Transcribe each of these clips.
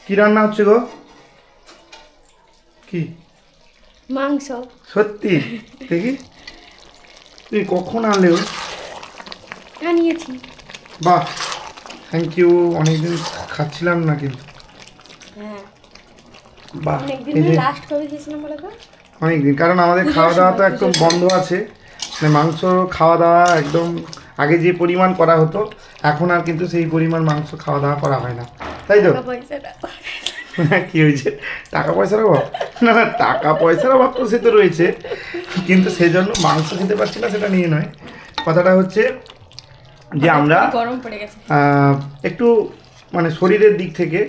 কি রান্না হচ্ছে গো? কি মাংস? সত্যি? দেখি তুই কখন আনলে? আনিয়েছি। বাহ, থ্যাংক ইউ। অনেকদিন খাচ্ছিলাম না কিন্তু। হ্যাঁ, বাহ, অনেকদিন এই যে লাস্ট কবে খেয়েছিলাম বলো তো? অনেকদিন, কারণ আমাদের খাওয়া দাওয়া তো একদম বন্ধ আছে। মানে মাংস খাওয়া দাওয়া একদম আগে যে পরিমাণ করা হতো, এখন আর কিন্তু সেই পরিমাণ মাংস খাওয়া দাওয়া করা হয় না, তাই তো? কি হয়েছে? টাকা পয়সার অভাব? না না, টাকা পয়সার অভাব তো সে তো রয়েছে, কিন্তু সেজন্য মাংস খেতে পারছি না সেটা নিয়ে নয়। কথাটা হচ্ছে যে আমরা গরম পড়ে গেছে একটু মানে শরীরের দিক থেকে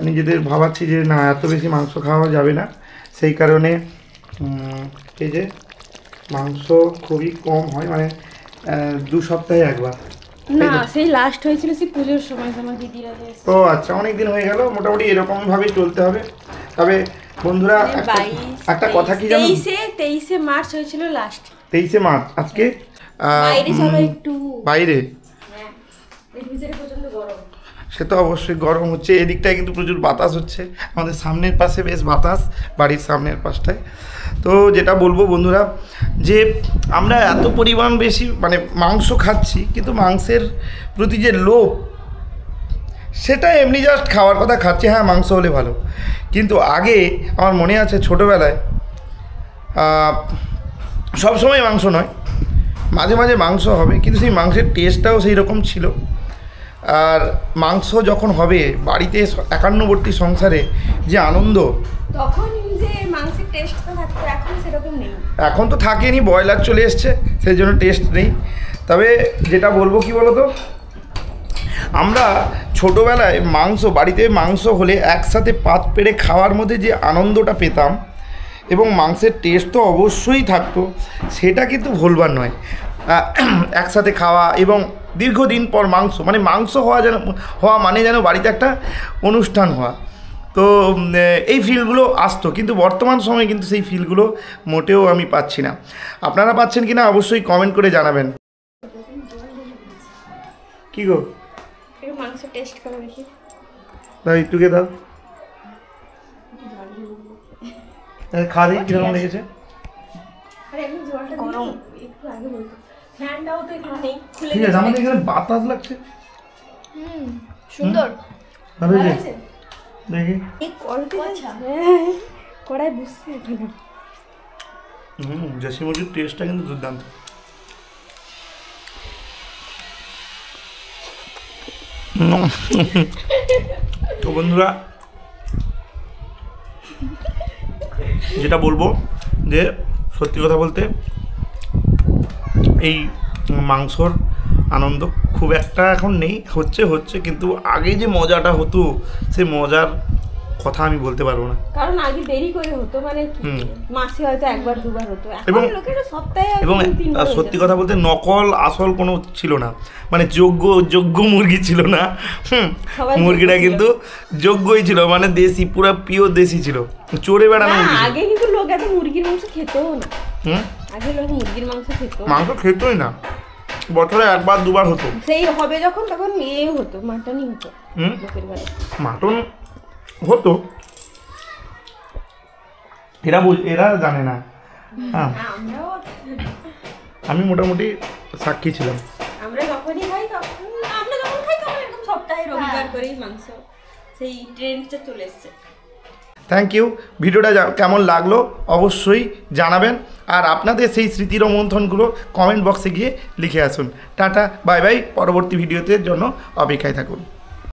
নিজেদের ভাবাচ্ছি যে না, এত বেশি মাংস খাওয়া যাবে না। সেই কারণে এই যে মাংস খুবই কম হয়, মানে 2 সপ্তাহে একবার। না, সেই লাস্ট হয়েছিল সেই পুজোর সময় আমার দিদিরা। ও আচ্ছা, অনেক দিন হয়ে গেল। মোটামুটি এরকমভাবেই চলতে হবে। তবে বন্ধুরা একটা কথা কি জানো, 23শে মার্চ হয়েছিল লাস্ট। 23শে মার্চ। আজকে বাইরে চলো একটু। বাইরে? হ্যাঁ, এই ভিতরে প্রচন্ড গরম। সে তো অবশ্যই গরম হচ্ছে। এদিকটায় কিন্তু প্রচুর বাতাস হচ্ছে, আমাদের সামনের পাশে বেশ বাতাস, বাড়ির সামনের পাশটায়। তো যেটা বলবো বন্ধুরা, যে আমরা এত পরিমাণ বেশি মানে মাংস খাচ্ছি, কিন্তু মাংসের প্রতি যে লোভ, সেটা এমনি জাস্ট খাওয়ার কথা খাচ্ছি, হ্যাঁ মাংস হলে ভালো। কিন্তু আগে আমার মনে আছে ছোটোবেলায়, সবসময় মাংস নয়, মাঝে মাঝে মাংস হবে, কিন্তু সেই মাংসের টেস্টটাও সেই রকম ছিল। আর মাংস যখন হবে বাড়িতে, একান্নবর্তী সংসারে যে আনন্দ, তখন যে মাংসের টেস্টটা থাকতো, এখন সেরকম নেই। এখন তো থাকেনি, ব্রয়লার চলে এসছে, সেই জন্য টেস্ট নেই। তবে যেটা বলবো কি বলো তো, আমরা ছোটোবেলায় মাংস, বাড়িতে মাংস হলে একসাথে পাত পেড়ে খাওয়ার মধ্যে যে আনন্দটা পেতাম, এবং মাংসের টেস্ট তো অবশ্যই থাকতো, সেটা কিন্তু ভুলবার নয়। একসাথে খাওয়া এবং দীর্ঘদিন পর মাংস, মানে মাংস হওয়া মানে যেন বাড়িতে একটা অনুষ্ঠান হওয়া। তো এই ফিলগুলো আসতো, কিন্তু বর্তমান সময়ে কিন্তু সেই ফিলগুলো মোটেও আমি পাচ্ছি না। আপনারা পাচ্ছেন কি না অবশ্যই কমেন্ট করে জানাবেন। কি গো, মাংস টেস্ট করে দেখি। তাই একটুকে দাও, খাওয়া দেখি কিরকম লেগেছে। গরম, একটু আগে বলতো। ফ্যানটাও তো এখানে নেই, খুলে ঠিক আছে, আমাদের এখানে বাতাস লাগছে। সুন্দর ভালো হয়েছে, দেখি। এই কলটা কড়াই বুঝছি না। দেশি মুরগির টেস্টটা কিন্তু দুর্দান্ত। তো বন্ধুরা, যেটা বলবো যে সত্যি কথা বলতে এই মাংসর আনন্দ খুব একটা এখন নেই, হচ্ছে কিন্তু আগে যে মজাটা হতো, সে মজার কথা আমি বলতে পারবো না। কারণ আগে দেরি করে হতো, মানে মাসে হয়তো একবার দুবার হতো, এবং সপ্তাহে এবং সত্যি কথা বলতে নকল আসল কোনো ছিল না, মানে যোগ্য মুরগি ছিল না। মুরগিটা কিন্তু যোগ্যই ছিল, মানে দেশি, পুরো পিওর দেশি ছিল, চড়ে বেড়ানো। আগে কিন্তু লোক এত মুরগির মাংস খেতও না। আগে লোক মুরগির মাংস খেতোই না, বছরে একবার দুবার হতো। সেই হবে যখন, তখন ইয়ে হতো, মাটনই হতো লোকের ঘরে। মাটন হতো, এরা জানে না। হ্যাঁ, আমি মোটামুটি সাক্ষী ছিলাম। আমরা যখনই খাই তখন, আমরা যখন খাই তখন এরকম সপ্তাহে রবিবার করেই মাংস, সেই ট্রেন্ডটা চলে এসছে। Thank you. ভিডিওটা কেমন লাগলো অবশ্যই জানাবেন, আর আপনাদের সেই স্মৃতির রোমন্থনগুলো কমেন্ট বক্সে গিয়ে লিখে আসুন। Tata, bye bye. পরবর্তী ভিডিওতে জন্য অপেক্ষায় থাকুন।